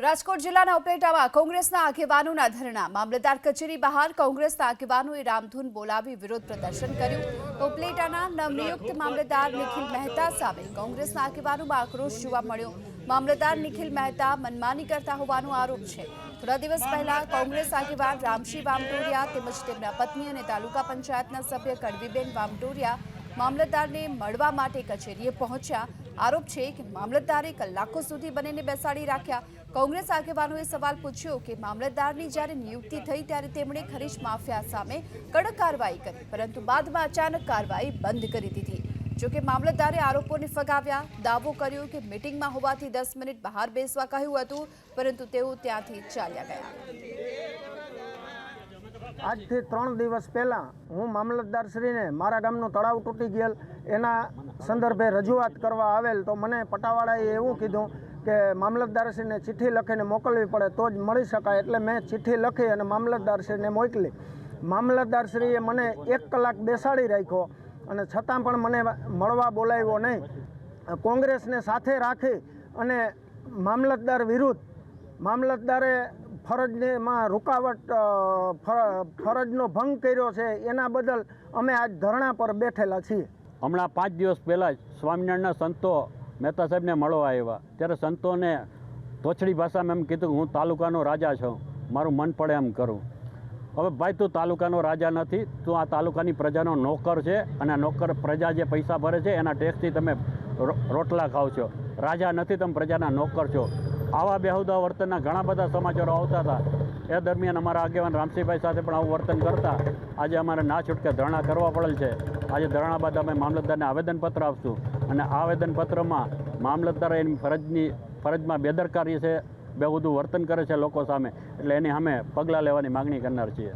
રાજકોટ જિલ્લાના ઉપલેટામાં કોંગ્રેસના આગેવાનોના ધરણા મામલતદાર કચેરી બહાર કોંગ્રેસના આગેવાનોએ રામધૂન બોલાવી વિરોધ પ્રદર્શન કર્યું। ઉપલેટાના નવનિયુક્ત મામલતદાર નિખિલ મહેતા સામે કોંગ્રેસના આગેવાનોમાં આક્રોશ જોવા મળ્યો। મામલતદાર નિખિલ મહેતા મનમાની કરતા હોવાનો આરોપ છે। થોડા દિવસ પહેલા કોંગ્રેસ આગેવાન રામસિંહ વામટોરિયા તેમજ તેમના પત્ની અને તાલુકા પંચાયતના સભ્ય કડવીબેન વામટોરિયા મામલતદારને મળવા માટે કચેરીએ પહોંચ્યા। આરોપ છે કે મામલતદારે કલાકો સુધી બંનેને બેસાડી રાખ્યા। કોંગ્રેસ આગેવાનોએ સવાલ પૂછ્યો કે મામલતદારની જ્યારે નિયુક્તિ થઈ ત્યારે તેમણે ખરીજ માફિયા સામે કડક કાર્યવાહી કરી, પરંતુ બાદમાં અચાનક કાર્યવાહી બંધ કરી દીધી। જોકે મામલતદારે આરોપોને ફગાવ્યા। દાવો કર્યો કે મીટિંગમાં હોવાથી 10 મિનિટ બહાર બેસવા કહ્યું હતું, પરંતુ તેઓ ત્યાંથી ચાલ્યા ગયા। આજથી 3 દિવસ પહેલાં હું મામલતદારશ્રીને મારા ગામનું તળાવ તૂટી ગયેલ એના સંદર્ભે રજૂઆત કરવા આવેલ, તો મને પટાવાળાએ એવું કીધું કે મામલતદારશ્રીને ચિઠ્ઠી લખીને મોકલવી પડે તો જ મળી શકાય। એટલે મેં ચિઠ્ઠી લખી અને મામલતદારશ્રીને મોકલી। મામલતદારશ્રીએ મને 1 કલાક બેસાડી રાખ્યો અને છતાં પણ મને મળવા બોલાવ્યો નહીં। કોંગ્રેસને સાથે રાખી અને મામલતદાર વિરુદ્ધ મામલતદારે ફરજમાં રૂકાવટ ફરજનો ભંગ કર્યો છે, એના બદલ અમે આજ ધરણા પર બેઠેલા છીએ। હમણાં 5 દિવસ પહેલાં જ સ્વામિનારાયણના સંતો મહેતા સાહેબને મળવા આવ્યા, ત્યારે સંતોને તોછડી ભાષામાં એમ કીધું કે હું તાલુકાનો રાજા છું, મારું મન પડે એમ કરું। હવે ભાઈ, તું તાલુકાનો રાજા નથી, તું આ તાલુકાની પ્રજાનો નોકર છે અને આ નોકર પ્રજા જે પૈસા ભરે છે એના ટેક્સથી તમે રોટલા ખાઓ છો। રાજા નથી, તમે પ્રજાના નોકર છો। આવા બેહુદા વર્તનના ઘણા બધા સમાચારો આવતા હતા। એ દરમિયાન અમારા આગેવાન રામસિંહભાઈ સાથે પણ આવું વર્તન કરતા આજે અમારે ના છૂટકે ધરણા કરવા પડેલ છે। આજે ધરણા બાદ અમે મામલતદારને આવેદનપત્ર આપશું અને આવેદનપત્રમાં મામલતદાર એની ફરજમાં બેદરકારી છે, બેહુદું વર્તન કરે છે લોકો સામે, એટલે એની સામે પગલાં લેવાની માગણી કરનાર છીએ।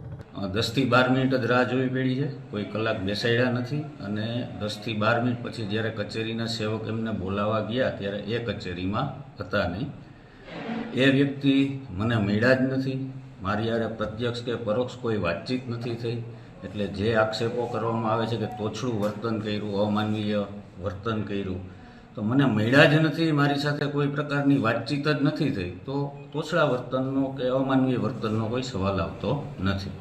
10 થી 12 મિનિટ જ રાહ જોવી પડી છે, કોઈ કલાક બેસાડ્યા નથી। અને 10 થી 12 મિનિટ પછી જ્યારે કચેરીના સેવક એમને બોલાવવા ગયા ત્યારે એ કચેરીમાં હતા નહીં। એ વ્યક્તિ મને મળ્યા જ નથી, મારી યારે પ્રત્યક્ષ કે પરોક્ષ કોઈ વાતચીત નથી થઈ। એટલે જે આક્ષેપો કરવામાં આવે છે કે તોછડું વર્તન કર્યું, અમાનવીય વર્તન કર્યું, તો મને મળ્યા જ નથી, મારી સાથે કોઈ પ્રકારની વાતચીત જ નથી થઈ, તો તોછડા વર્તનનો કે અમાનવીય વર્તનનો કોઈ સવાલ આવતો નથી।